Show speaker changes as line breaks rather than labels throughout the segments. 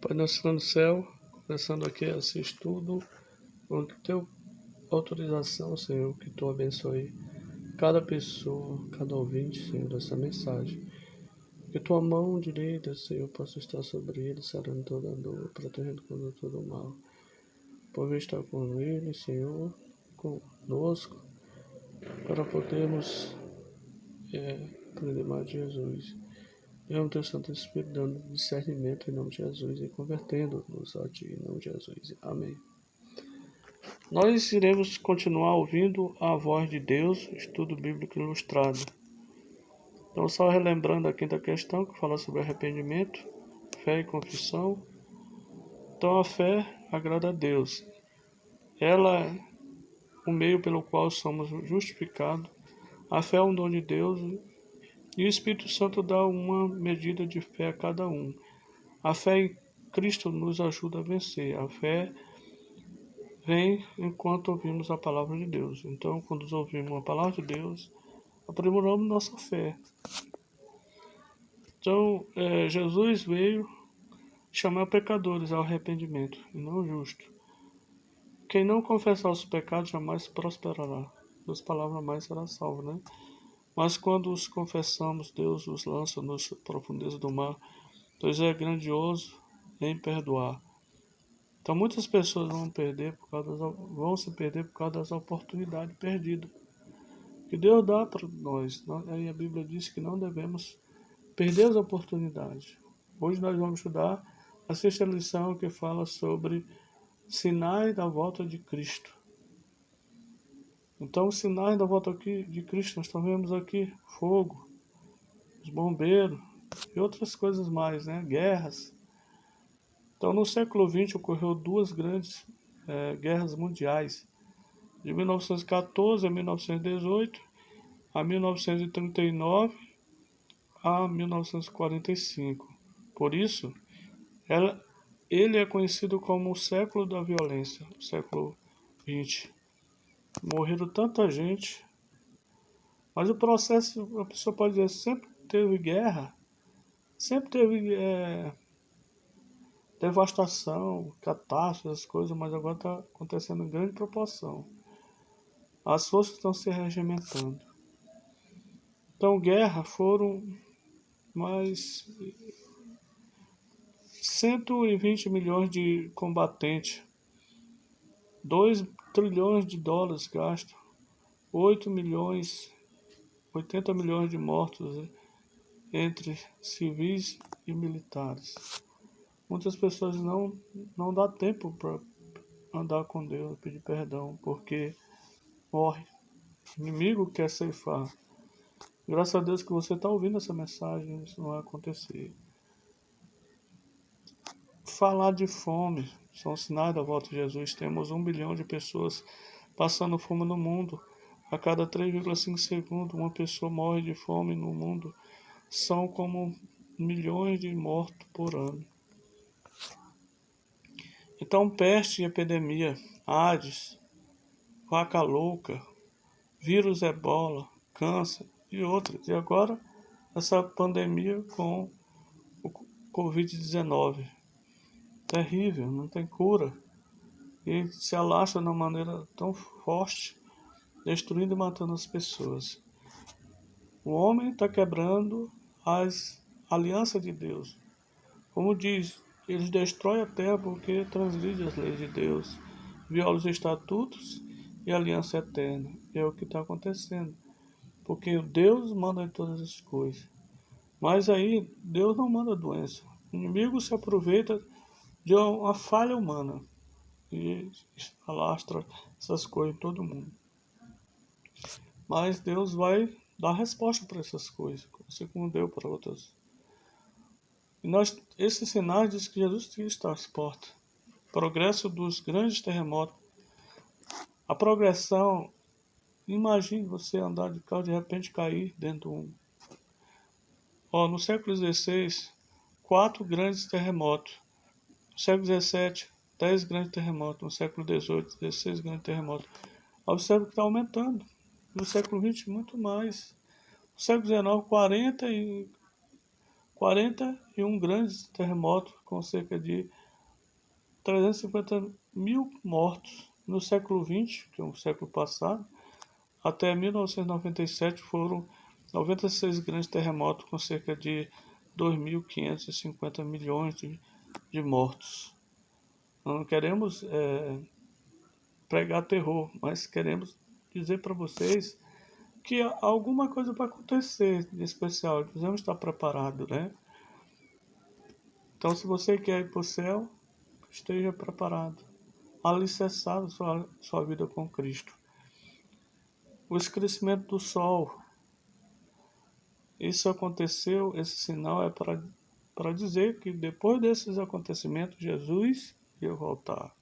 Pai nosso no céu, começando aqui esse estudo, com teu autorização, Senhor, que tu abençoe cada pessoa, cada ouvinte, Senhor, dessa mensagem. Que tua mão direita, Senhor, possa estar sobre ele, sarando toda dor, protegendo contra todo mal. Por estar com ele, Senhor, conosco, para podermos aprender mais de Jesus. Eu, teu Santo Espírito, dando discernimento em nome de Jesus e convertendo-nos a ti em nome de Jesus. Amém. Nós iremos continuar ouvindo a voz de Deus, estudo bíblico ilustrado. Então, só relembrando a quinta questão, que fala sobre arrependimento, fé e confissão. Então, a fé agrada a Deus. Ela é o meio pelo qual somos justificados. A fé é um dom de Deus e o Espírito Santo dá uma medida de fé a cada um. A fé em Cristo nos ajuda a vencer. A fé vem enquanto ouvimos a palavra de Deus. Então, quando ouvimos a palavra de Deus, aprimoramos nossa fé. Então, Jesus veio chamar pecadores ao arrependimento, e não justo. Quem não confessar os pecados jamais prosperará. Duas palavras a mais será salvo, né? Mas quando os confessamos, Deus os lança nas profundezas do mar, pois é grandioso em perdoar. Então muitas pessoas vão se perder por causa das oportunidades perdidas que Deus dá para nós. Aí a Bíblia diz que não devemos perder as oportunidades. Hoje nós vamos estudar a sexta lição que fala sobre sinais da volta de Cristo. Então, os sinais da volta de Cristo, nós vemos aqui fogo, os bombeiros e outras coisas mais, né? Guerras. Então, no século XX ocorreu duas grandes guerras mundiais, de 1914 a 1918, a 1939 a 1945. Por isso, ele é conhecido como o século da violência, o século XX. Morreram tanta gente, mas o processo, a pessoa pode dizer, sempre teve guerra, sempre teve devastação, catástrofe, as coisas, mas agora está acontecendo em grande proporção. As forças estão se regimentando. Então, guerra foram mais 120 milhões de combatentes, 2 trilhões de dólares gastos, 80 milhões de mortos entre civis e militares. Muitas pessoas não dá tempo para andar com Deus, pedir perdão, porque morre. O inimigo quer ceifar. Graças a Deus que você está ouvindo essa mensagem, isso não vai acontecer. Falar de fome são sinais da volta de Jesus. Temos 1 bilhão de pessoas passando fome no mundo. A cada 3,5 segundos, uma pessoa morre de fome no mundo. São como milhões de mortos por ano. Então, peste e epidemia, AIDS, vaca louca, vírus ebola, câncer e outras. E agora, essa pandemia com o Covid-19. Terrível, não tem cura. E se alastra de uma maneira tão forte, destruindo e matando as pessoas. O homem está quebrando as alianças de Deus. Como diz, eles destroem a terra porque transgridem as leis de Deus, violam os estatutos e a aliança eterna. É o que está acontecendo. Porque Deus manda todas as coisas. Mas aí, Deus não manda doença. O inimigo se aproveita de uma falha humana e alastra essas coisas em todo mundo. Mas Deus vai dar resposta para essas coisas, assim como deu para outras. E esses sinais diz que Jesus Cristo está às portas. Progresso dos grandes terremotos. A progressão, imagine você andar de carro e de repente cair dentro de um. No século XVI, 4 grandes terremotos. No século XVII, 10 grandes terremotos. No século XVIII, 16 grandes terremotos. Observe que está aumentando. No século XX, muito mais. No século XIX, 41 grandes terremotos com cerca de 350 mil mortos. No século XX, que é o século passado, até 1997 foram 96 grandes terremotos com cerca de 2.550 milhões de mortos. Não queremos pregar terror, mas queremos dizer para vocês que alguma coisa vai acontecer de especial. Precisamos estar preparados, né? Então, se você quer ir para o céu, esteja preparado. Alicerçado sua vida com Cristo. O escurecimento do sol. Isso aconteceu, esse sinal é para dizer que depois desses acontecimentos, Jesus ia voltar.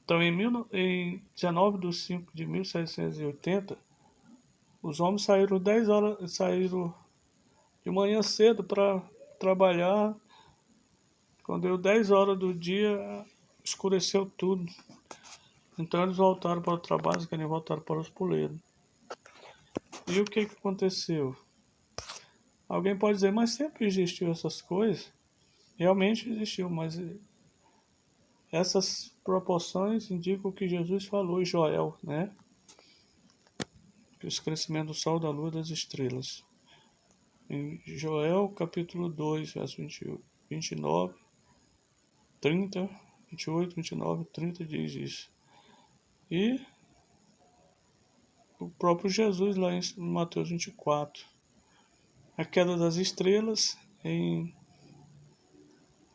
Então, em 19 de 5 de 1780, os homens saíram 10 horas, saíram de manhã cedo para trabalhar. Quando deu 10 horas do dia, escureceu tudo. Então eles voltaram para o trabalho, eles querem voltar para os poleiros. E o que aconteceu? Alguém pode dizer, mas sempre existiu essas coisas? Realmente existiu, mas essas proporções indicam o que Jesus falou em Joel, né? Que o crescimento do sol, da lua e das estrelas. Em Joel, capítulo 2, verso 29, 30, 28, 29, 30 diz isso. E o próprio Jesus lá em Mateus 24. A queda das estrelas em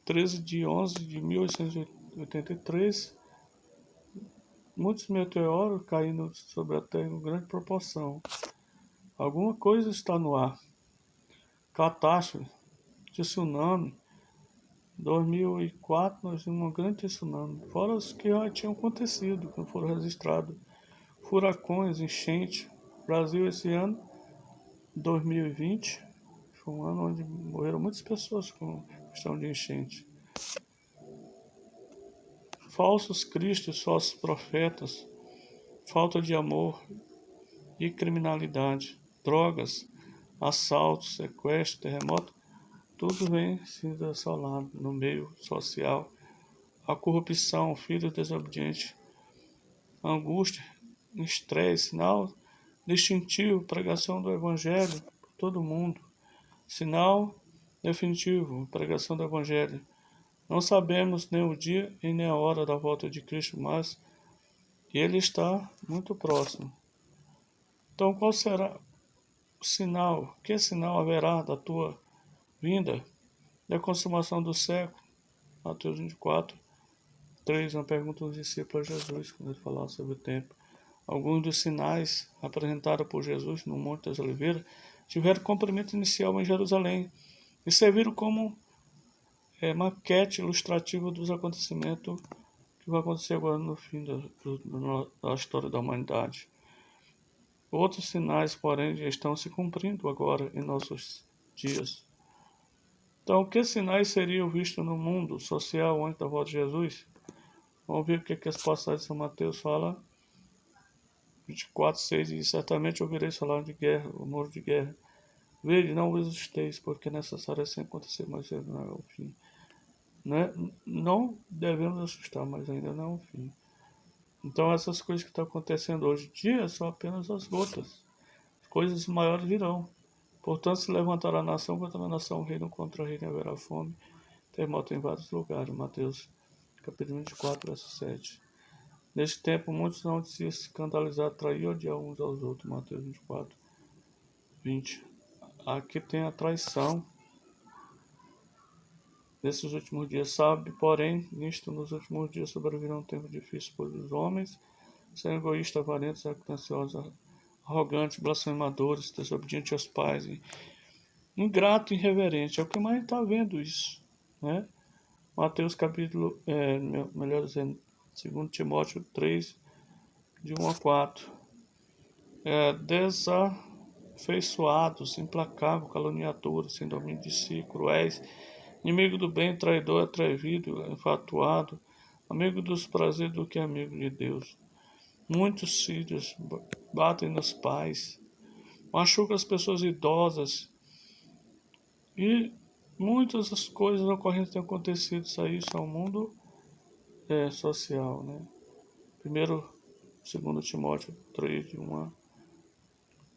13 de 11 de 1883. Muitos meteoros caindo sobre a Terra em grande proporção. Alguma coisa está no ar. Catástrofe, tsunami. 2004 nós vimos um grande tsunami. Fora os que já tinham acontecido, que não foram registrados. Furacões, enchente. Brasil esse ano, 2020, foi um ano onde morreram muitas pessoas com questão de enchente. Falsos cristos, falsos profetas, falta de amor e criminalidade, drogas, assaltos, sequestro, terremoto, tudo vem sendo assolado no meio social. A corrupção, filhos desobedientes, angústia, estresse, sinal distintivo, pregação do evangelho por todo mundo. Sinal definitivo, pregação do evangelho. Não sabemos nem o dia e nem a hora da volta de Cristo, mas ele está muito próximo. Então, qual será o sinal? Que sinal haverá da tua vinda? Da consumação do século? Mateus 24, 3, uma pergunta dos discípulos a Jesus, quando ele falava sobre o tempo. Alguns dos sinais apresentados por Jesus no Monte das Oliveiras tiveram cumprimento inicial em Jerusalém e serviram como maquete ilustrativa dos acontecimentos que vai acontecer agora no fim da história da humanidade. Outros sinais, porém, já estão se cumprindo agora em nossos dias. Então, que sinais seriam vistos no mundo social antes da volta de Jesus? Vamos ver o que as passagens de São Mateus falam. 24, 6 diz: certamente ouvireis falar de guerra, rumor de guerra. Vede, não vos assusteis, porque é necessário assim acontecer, mas ainda não é o fim. Não devemos assustar, mas ainda não é o fim. Então essas coisas que estão acontecendo hoje em dia são apenas as gotas. Coisas maiores virão. Portanto, se levantará a nação contra a nação, reino contra reino, haverá fome, terremoto em vários lugares. Mateus capítulo 24, verso 7. Neste tempo, muitos não se escandalizar, trair ou odiar uns aos outros. Mateus 24, 20. Aqui tem a traição. Nesses últimos dias, sabe, porém, nisto nos últimos dias sobrevirá um tempo difícil, pois os homens serão egoístas, avarentos, jactanciosos, arrogantes, blasfemadores, desobedientes aos pais, ingrato e irreverente. É o que mais está vendo isso, né? Mateus capítulo, melhor dizendo, 2 Timóteo 3, de 1 a 4. Desafeiçoados, implacáveis, caluniadores, sem domínio de si, cruéis, inimigo do bem, traidor, atrevido, enfatuado, amigo dos prazeres do que amigo de Deus. Muitos filhos batem nos pais, machucam as pessoas idosas E muitas coisas ocorrentes têm acontecido, isso é um mundo social, né? Primeiro, segundo Timóteo 3, de 1 a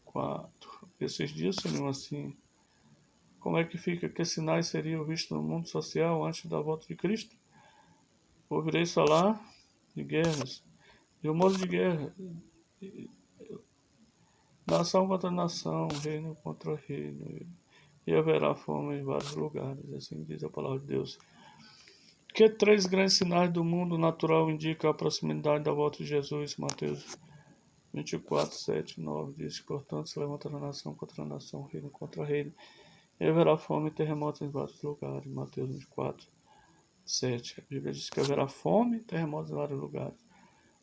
4. Esses dias seriam assim. Como é que fica? Que sinais seriam vistos no mundo social antes da volta de Cristo? Ouvireis falar de guerras, de rumores de guerra, nação contra nação, reino contra reino, e haverá fome em vários lugares, assim diz a palavra de Deus. Que três grandes sinais do mundo natural indicam a proximidade da volta de Jesus? Mateus 24, 7, 9 diz: portanto, se levantará nação contra nação, reino contra reino, e haverá fome e terremotos em vários lugares. Mateus 24, 7. A Bíblia diz que haverá fome e terremotos em vários lugares.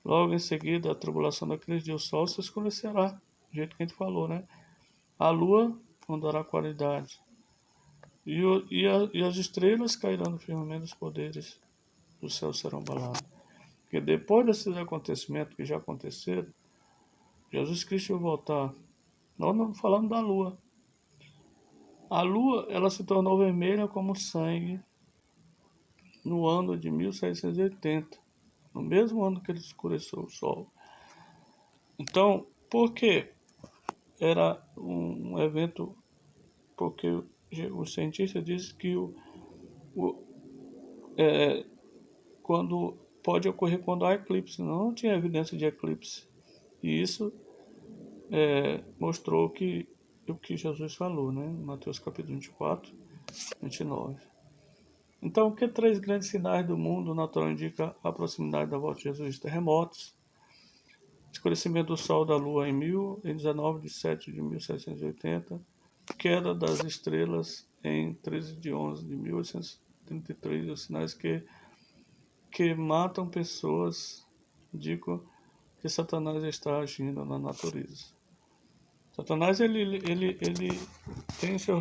Logo em seguida, a tribulação daqueles dias, o sol se escurecerá, do jeito que a gente falou, né? A lua não dará qualidade. E as estrelas cairão no firmamento, dos poderes do céu serão abalados. Porque depois desses acontecimentos que já aconteceram, Jesus Cristo vai voltar. Nós não falamos da lua. A lua, ela se tornou vermelha como sangue no ano de 1680, no mesmo ano que ele escureceu o sol. Então, por que era um evento? Porque os cientistas dizem que o, quando pode ocorrer quando há eclipse. Não tinha evidência de eclipse. E isso mostrou o que Jesus falou, né? Mateus capítulo 24, 29. Então, que três grandes sinais do mundo natural indicam a proximidade da volta de Jesus? Terremotos, escurecimento do Sol da Lua em 19 de 7 de 1780, queda das estrelas em 13 de 11 de 1833, os sinais que matam pessoas indicam que Satanás está agindo na natureza. Satanás ele tem seus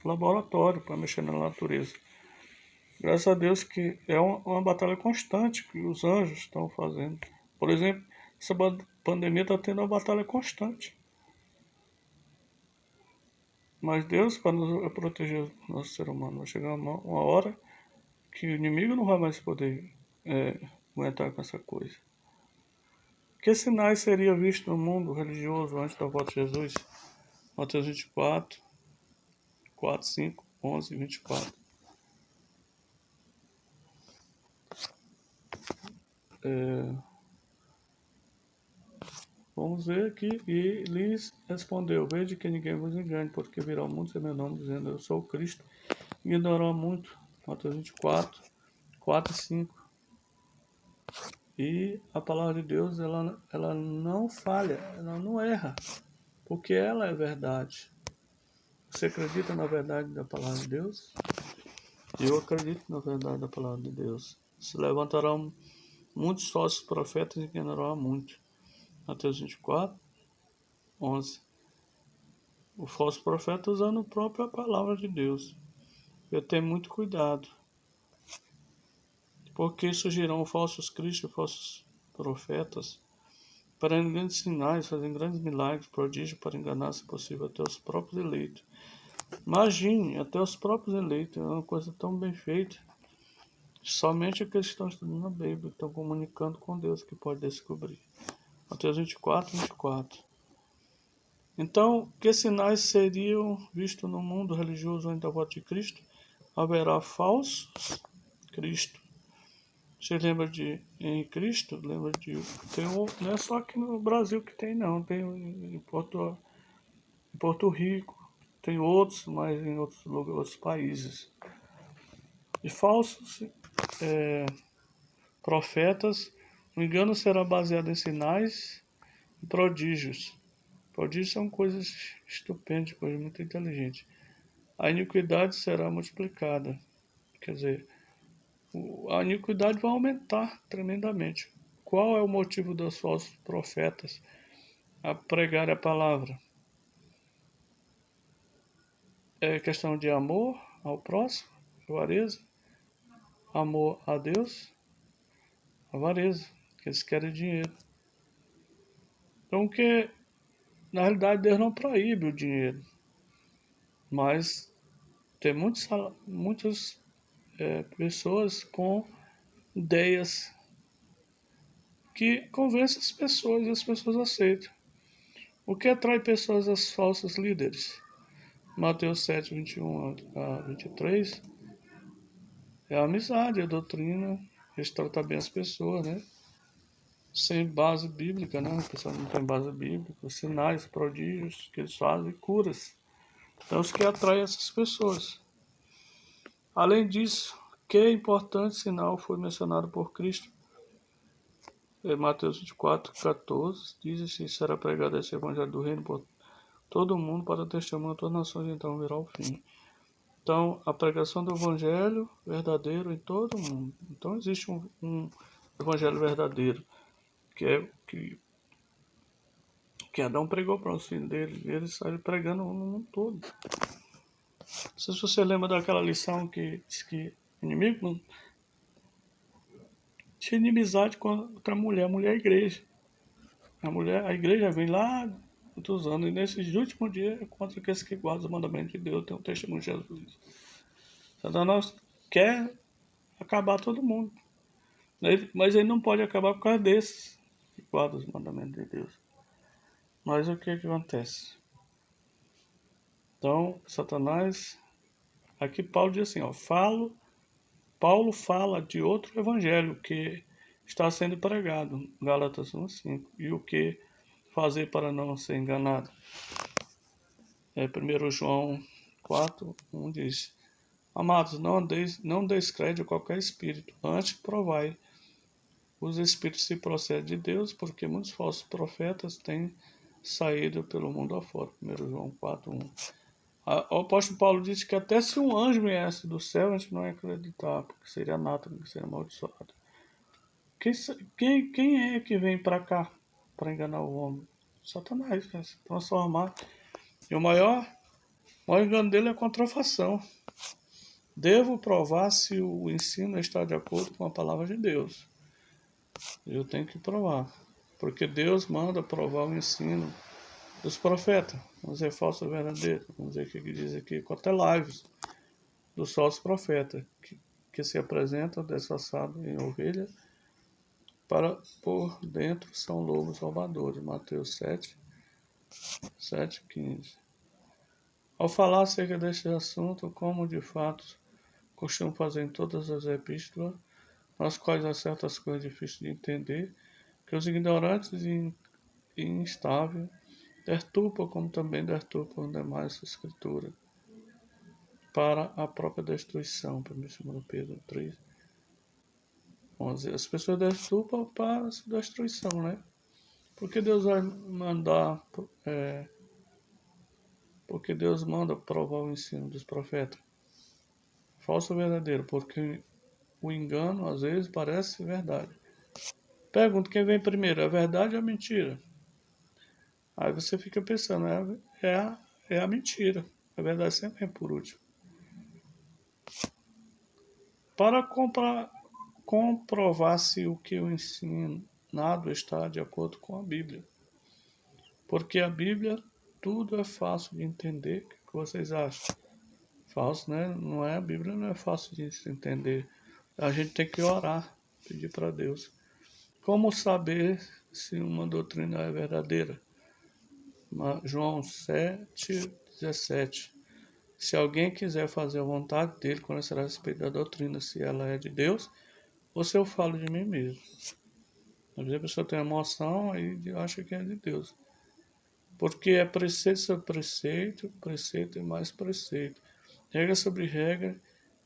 laboratórios para mexer na natureza. Graças a Deus que é uma batalha constante que os anjos estão fazendo. Por exemplo, essa pandemia está tendo uma batalha constante. Mas Deus, para nos proteger o nosso ser humano, vai chegar uma hora que o inimigo não vai mais poder aguentar com essa coisa. Que sinais seria visto no mundo religioso antes da volta de Jesus? Mateus 24, 4, 5, 11 e 24. Vamos ver aqui. E lhes respondeu: vede que ninguém vos engane, porque virá muitos em meu nome, dizendo: eu sou o Cristo, e ignorarão muito. Mateus 24, 4 e 5. E a palavra de Deus, ela não falha, ela não erra, porque ela é verdade. Você acredita na verdade da palavra de Deus? Eu acredito na verdade da palavra de Deus. Se levantarão muitos falsos profetas e enganarão muito. Mateus 24, 11. O falso profeta usando a própria palavra de Deus. Eu tenho muito cuidado, porque surgirão falsos cristos, falsos profetas, para grandes sinais, fazendo grandes milagres, prodígios, para enganar, se possível, até os próprios eleitos. Imagine, até os próprios eleitos, é uma coisa tão bem feita. Somente aqueles que estão estudando a Bíblia, que estão comunicando com Deus, que pode descobrir. Mateus 24, 24. Então, que sinais seriam vistos no mundo religioso antes da volta de Cristo? Haverá falsos Cristo. Você lembra de em Cristo? Lembra de não é só aqui no Brasil que tem, não. Tem em Porto Rico, tem outros, mas em outros lugares, outros países. E falsos profetas, o engano será baseado em sinais e prodígios. Prodígios são coisas estupendas, coisas muito inteligentes. A iniquidade será multiplicada. Quer dizer, a iniquidade vai aumentar tremendamente. Qual é o motivo dos falsos profetas a pregar a palavra? É questão de amor ao próximo, avareza, amor a Deus, avareza, que eles querem dinheiro. Então, que na realidade Deus não proíbe o dinheiro, mas Tem muitas pessoas com ideias que convencem as pessoas e as pessoas aceitam. O que atrai pessoas aos falsos líderes? Mateus 7, 21 a 23 é a amizade, a doutrina, eles tratam bem as pessoas, né? Sem base bíblica, né? A pessoa não tem base bíblica, os sinais, prodígios que eles fazem, curas. Então, os que atraem essas pessoas. Além disso, que importante sinal foi mencionado por Cristo? Mateus 24, 14, diz assim: será pregado esse evangelho do reino por todo mundo para testemunho a todas as nações, então virá o fim. Então, a pregação do evangelho verdadeiro em todo mundo. Então, existe um evangelho verdadeiro, que Adão pregou para os filhos dele, e ele saiu pregando no mundo todo. Não sei se você lembra daquela lição que diz que inimigo não tinha inimizade contra a mulher é a igreja. A igreja vem lá muitos anos, e nesses últimos dias é contra aqueles que guardam os mandamentos de Deus, tem um testemunho de Jesus. Satanás quer acabar todo mundo. Mas ele não pode acabar por causa desses que guardam os mandamentos de Deus. Mas o que acontece? Então, Satanás, aqui Paulo diz assim, ó, Paulo fala de outro evangelho que está sendo pregado, Gálatas 1:5, e o que fazer para não ser enganado. 1 João 4:1 diz: amados, não deis crédito a qualquer espírito, antes provai os espíritos se procedem de Deus, porque muitos falsos profetas têm saído pelo mundo afora. 1 João 4:1. O apóstolo Paulo disse que até se um anjo viesse do céu, a gente não ia acreditar, porque seria anátema, seria amaldiçoado. Quem é que vem para cá para enganar o homem? Satanás, quer se transformar. E o maior engano dele é a contrafação. Devo provar se o ensino está de acordo com a palavra de Deus. Eu tenho que provar. Porque Deus manda provar o ensino dos profetas. Vamos dizer falso ou verdadeiro. Vamos dizer o que diz aqui, até lives dos falsos profetas, que se apresentam disfarçados em ovelha, para por dentro são lobos roubadores. Mateus 7:15. Ao falar acerca deste assunto, como de fato costumo fazer em todas as epístolas, nas quais há certas coisas difíceis de entender, que os ignorantes e instáveis deturpam, como também deturpam demais escrituras, para a própria destruição. 1 Pedro 3:11. As pessoas deturpam para a sua destruição, né? Porque Deus vai mandar, porque Deus manda provar o ensino dos profetas. Falso ou verdadeiro? Porque o engano às vezes parece verdade. Pergunta quem vem primeiro, a verdade ou a mentira? Aí você fica pensando, é a mentira. A verdade sempre vem por último. Para comprovar se o que eu ensinado está de acordo com a Bíblia. Porque a Bíblia, tudo é fácil de entender. O que vocês acham? Falso, né? Não é, a Bíblia não é fácil de se entender. A gente tem que orar, pedir para Deus. Como saber se uma doutrina é verdadeira? João 7:17. Se alguém quiser fazer a vontade dele, conhecerá a respeito da doutrina, se ela é de Deus ou se eu falo de mim mesmo. Às vezes a pessoa tem emoção e acha que é de Deus. Porque é preceito sobre preceito, preceito e mais preceito. Regra sobre regra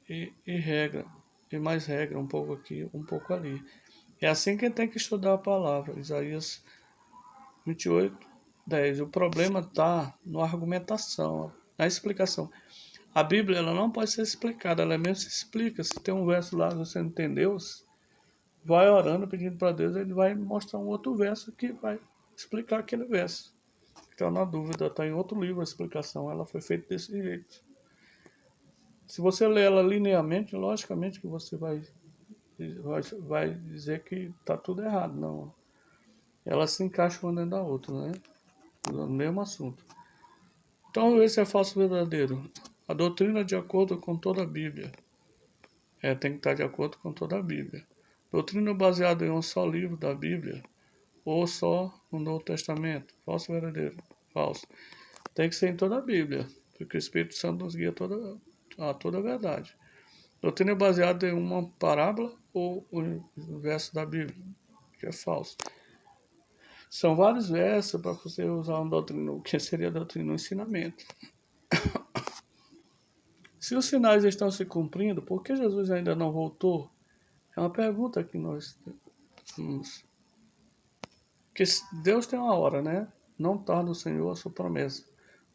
e regra. E mais regra, um pouco aqui, um pouco ali. É assim que tem que estudar a palavra. Isaías 28:10. O problema está na argumentação, na explicação. A Bíblia ela não pode ser explicada, ela mesmo se explica. Se tem um verso lá que você não entendeu, vai orando, pedindo para Deus, ele vai mostrar um outro verso que vai explicar aquele verso. Está na dúvida, está em outro livro a explicação, ela foi feita desse jeito. Se você ler ela linearmente, logicamente que você vai dizer que está tudo errado, não. Ela se encaixa uma dentro da outra, né? No mesmo assunto. Então, esse é falso verdadeiro. A doutrina de acordo com toda a Bíblia. Tem que estar de acordo com toda a Bíblia. Doutrina baseada em um só livro da Bíblia ou só no Novo Testamento. Falso ou verdadeiro? Falso. Tem que ser em toda a Bíblia, porque o Espírito Santo nos guia a toda a verdade. Doutrina baseada em uma parábola ou um verso da Bíblia, que é falso. São vários versos para você usar uma doutrina, o que seria a doutrina, um ensinamento. Se os sinais estão se cumprindo, por que Jesus ainda não voltou? É uma pergunta que nós temos. Que Deus tem uma hora, né? Não tarda o Senhor a sua promessa,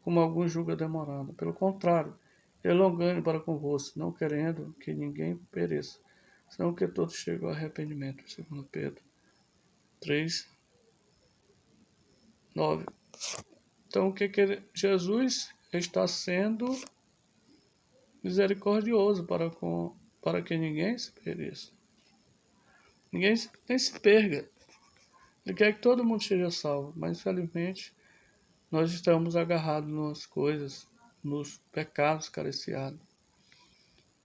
como alguns julgam demorada. Pelo contrário, ele é longânimo para convosco, não querendo que ninguém pereça, senão que todos cheguem ao arrependimento. Segundo Pedro 3, 9. Então, Jesus está sendo misericordioso para que ninguém se pereça. Ninguém nem se perca. Ele quer que todo mundo seja salvo, mas infelizmente nós estamos agarrados nas coisas, nos pecados cariciados.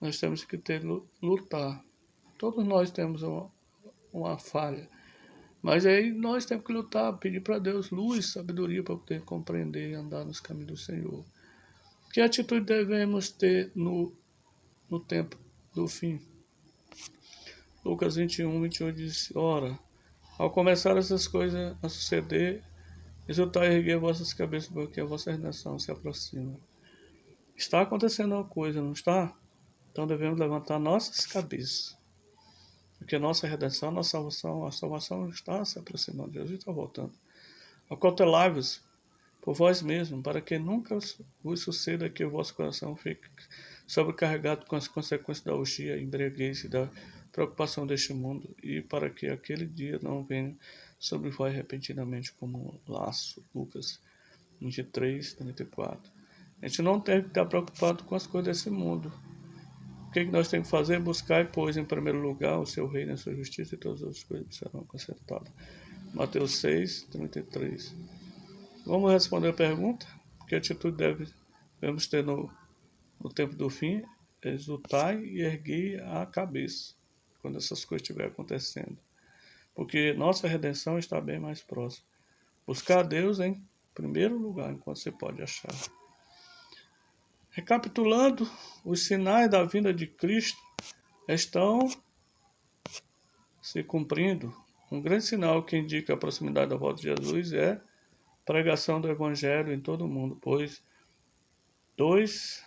Nós temos que lutar. Todos nós temos uma falha. Mas aí nós temos que lutar, pedir para Deus luz, sabedoria para poder compreender e andar nos caminhos do Senhor. Que atitude devemos ter no tempo do fim? Lucas 21:28 diz: Ora, ao começar essas coisas a suceder, exultai e erguei vossas cabeças, porque a vossa redenção se aproxima. Está acontecendo uma coisa, não está? Então devemos levantar nossas cabeças. Porque nossa redenção, a salvação está se aproximando. Jesus está voltando. Acautelai-vos por vós mesmos, para que nunca vos suceda que o vosso coração fique sobrecarregado com as consequências da orgia, embriaguez e da preocupação deste mundo, e para que aquele dia não venha sobre vós repentinamente como um laço. Lucas 23:34. A gente não tem que estar preocupado com as coisas desse mundo. O que nós temos que fazer? Buscar, pois, em primeiro lugar, o seu reino, a sua justiça, e todas as coisas serão acrescentadas. Mateus 6:33. Vamos responder a pergunta? Que atitude devemos ter no tempo do fim? Exultar e erguer a cabeça quando essas coisas estiverem acontecendo. Porque nossa redenção está bem mais próxima. Buscar a Deus em primeiro lugar, enquanto você pode achar. Recapitulando, os sinais da vinda de Cristo estão se cumprindo. Um grande sinal que indica a proximidade da volta de Jesus é a pregação do Evangelho em todo o mundo, pois dois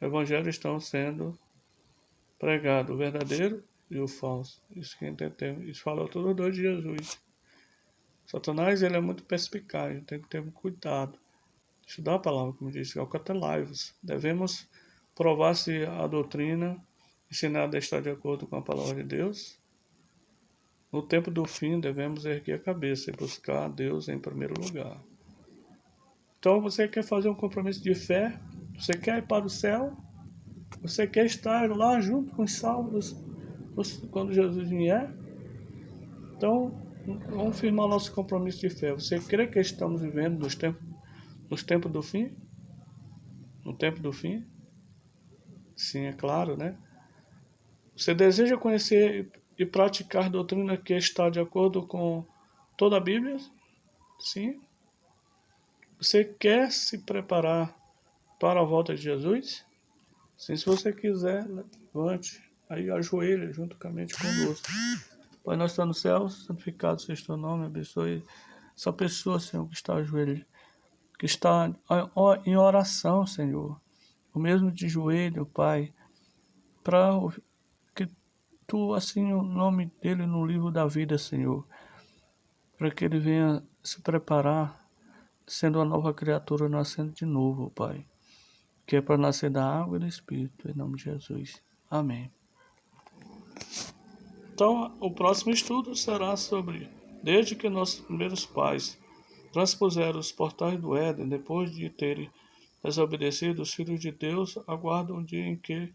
evangelhos estão sendo pregados, o verdadeiro e o falso. Isso fala todos os dois de Jesus. Satanás ele é muito perspicaz, tem que ter cuidado. Estudar a palavra, como disse, acautelai-vos. Devemos provar se a doutrina ensinada está de acordo com a palavra de Deus. No tempo do fim, devemos erguer a cabeça e buscar a Deus em primeiro lugar. Então, você quer fazer um compromisso de fé? Você quer ir para o céu? Você quer estar lá junto com os salvos quando Jesus vier? Então, vamos firmar nosso compromisso de fé. Você crê que estamos vivendo nos tempos do fim? No tempo do fim? Sim, é claro, né? Você deseja conhecer e praticar doutrina que está de acordo com toda a Bíblia? Sim. Você quer se preparar para a volta de Jesus? Sim, se você quiser, levante, aí ajoelhe juntamente conosco. Pai, nós estamos no céu, santificado seja o teu nome, abençoe essa pessoa, Senhor, que está ajoelho, que está em oração, Senhor, o mesmo de joelho, Pai, para que tu assine o nome dele no livro da vida, Senhor, para que ele venha se preparar, sendo uma nova criatura, nascendo de novo, Pai, que é para nascer da água e do Espírito, em nome de Jesus. Amém. Então, o próximo estudo será sobre desde que nossos primeiros pais transpuseram os portais do Éden, depois de terem desobedecido, os filhos de Deus aguardam o dia em que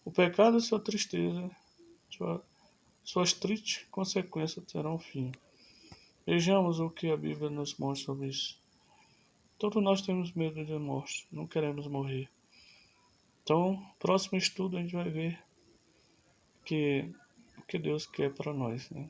o pecado e sua tristeza, suas tristes consequências terão fim. Vejamos o que a Bíblia nos mostra sobre isso. Todos nós temos medo de morte, não queremos morrer. Então, próximo estudo a gente vai ver que, o que Deus quer para nós, né?